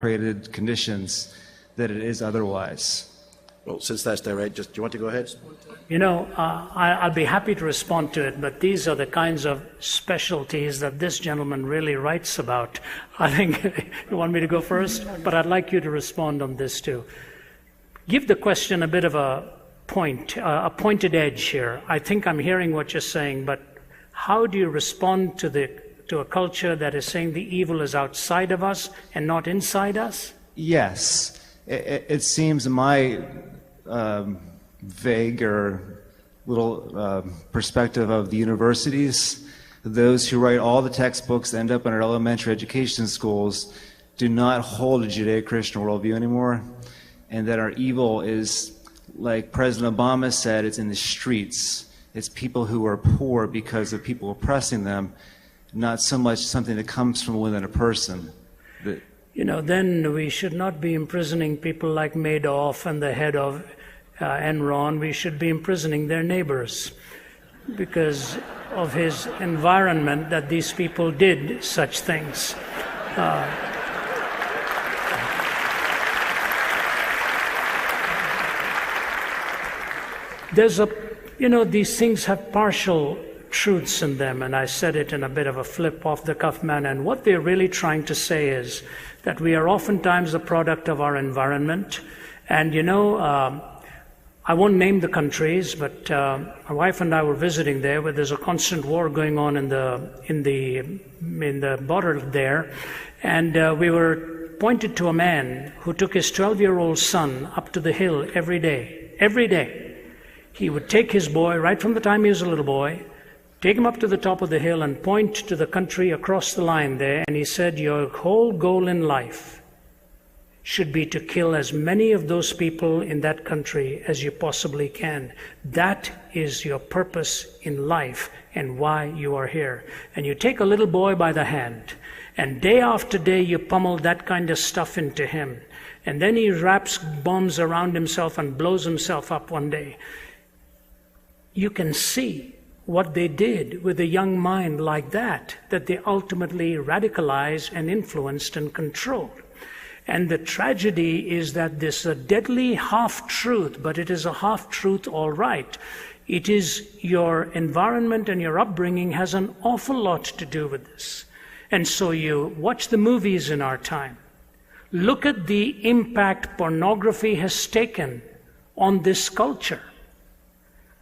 created conditions that it is otherwise. Well, since that's direct, do you want to go ahead? You know, I'll be happy to respond to it, but these are the kinds of specialties that this gentleman really writes about. I think you want me to go first, but I'd like you to respond on this too. Give the question a bit of a pointed edge here. I think I'm hearing what you're saying, but how do you respond to a culture that is saying the evil is outside of us and not inside us? Yes. It seems my vague or little perspective of the universities, those who write all the textbooks that end up in our elementary education schools do not hold a Judeo-Christian worldview anymore, and that our evil is, like President Obama said, it's in the streets. It's people who are poor because of people oppressing them, not so much something that comes from within a person. You know, then we should not be imprisoning people like Madoff and the head of Enron. We should be imprisoning their neighbors because of his environment that these people did such things. These things have partial truths in them, and I said it in a bit of a flip off the cuff manner, and what they're really trying to say is that we are oftentimes the product of our environment. And I won't name the countries, but my wife and I were visiting there where there's a constant war going on in the border there, and we were pointed to a man who took his 12-year-old son up to the hill every day. He would take his boy right from the time he was a little boy, take him up to the top of the hill and point to the country across the line there, and he said, your whole goal in life should be to kill as many of those people in that country as you possibly can. That is your purpose in life and why you are here. And you take a little boy by the hand, and day after day you pummel that kind of stuff into him. And then he wraps bombs around himself and blows himself up one day. You can see what they did with a young mind like that they ultimately radicalized and influenced and controlled. And the tragedy is that this is a deadly half-truth, but it is a half-truth all right. It is your environment and your upbringing has an awful lot to do with this. And so you watch the movies in our time. Look at the impact pornography has taken on this culture.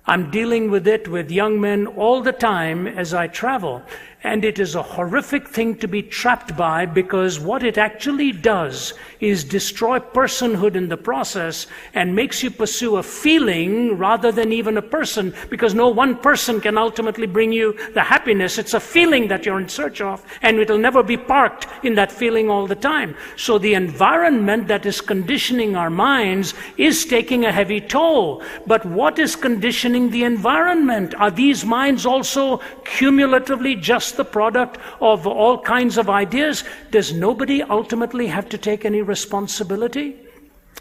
I'm dealing with it with young men all the time as I travel. And it is a horrific thing to be trapped by, because what it actually does is destroy personhood in the process and makes you pursue a feeling rather than even a person, because no one person can ultimately bring you the happiness. It's a feeling that you're in search of, and it'll never be parked in that feeling all the time. So the environment that is conditioning our minds is taking a heavy toll. But what is conditioning the environment? Are these minds also cumulatively just the product of all kinds of ideas? Does nobody ultimately have to take any responsibility?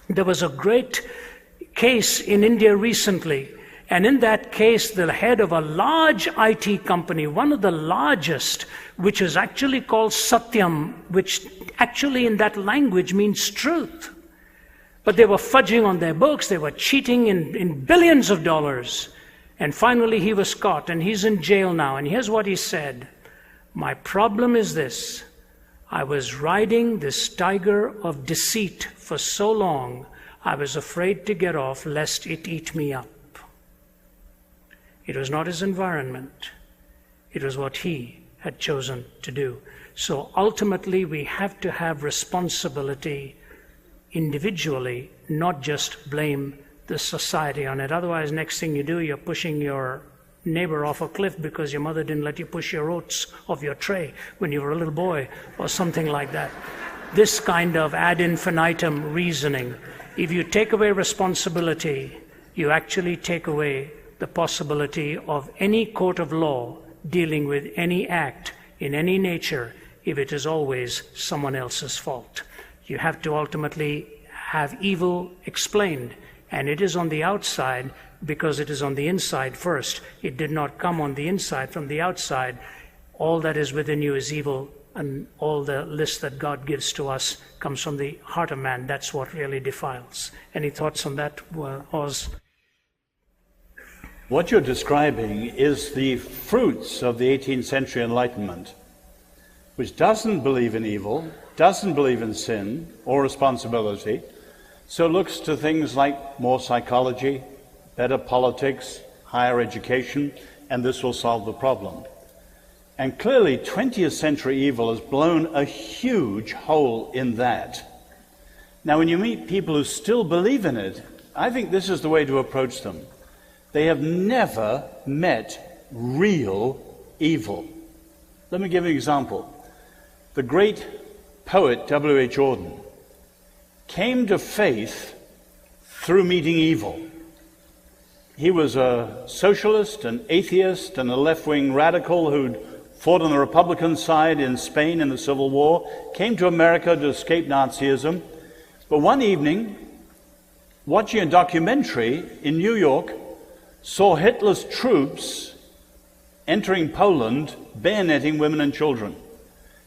There was a great case in India recently, and in that case the head of a large IT company, one of the largest, which is actually called Satyam, which actually in that language means truth. But they were fudging on their books, they were cheating in billions of dollars. And finally he was caught, and he's in jail now. And here's what he said: my problem is this: I was riding this tiger of deceit for so long, I was afraid to get off lest it eat me up. It was not his environment. It was what he had chosen to do. So ultimately we have to have responsibility individually, not just blame the society on it. Otherwise, next thing you do, you're pushing your neighbor off a cliff because your mother didn't let you push your oats off your tray when you were a little boy, or something like that. This kind of ad infinitum reasoning, if you take away responsibility, you actually take away the possibility of any court of law dealing with any act in any nature if it is always someone else's fault. You have to ultimately have evil explained, and it is on the outside because it is on the inside first. It did not come on the inside from the outside. All that is within you is evil and all the list that God gives to us comes from the heart of man. That's what really defiles. Any thoughts on that, Oz? What you're describing is the fruits of the 18th century Enlightenment, which doesn't believe in evil, doesn't believe in sin or responsibility, so looks to things like more psychology, better politics, higher education, and this will solve the problem. And clearly, 20th century evil has blown a huge hole in that. Now, when you meet people who still believe in it, I think this is the way to approach them. They have never met real evil. Let me give you an example. The great poet W.H. Auden came to faith through meeting evil. He was a socialist, an atheist, and a left-wing radical who'd fought on the Republican side in Spain in the Civil War, came to America to escape Nazism. But one evening, watching a documentary in New York, saw Hitler's troops entering Poland, bayoneting women and children.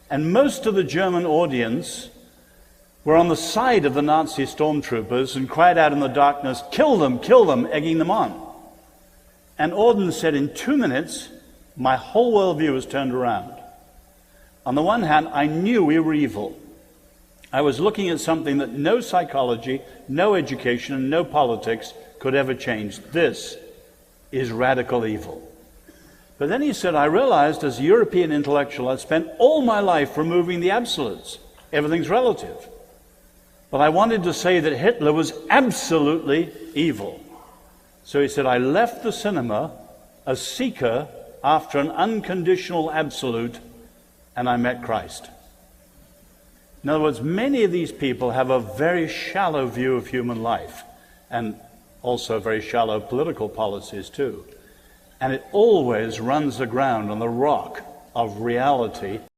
And most of the German audience were on the side of the Nazi stormtroopers and cried out in the darkness, kill them, egging them on. And Auden said, in 2 minutes, my whole worldview was turned around. On the one hand, I knew we were evil. I was looking at something that no psychology, no education, and no politics could ever change. This is radical evil. But then he said, I realized as a European intellectual, I'd spent all my life removing the absolutes. Everything's relative. But I wanted to say that Hitler was absolutely evil. So he said, I left the cinema a seeker after an unconditional absolute, and I met Christ. In other words, many of these people have a very shallow view of human life, and also very shallow political policies too. And it always runs aground on the rock of reality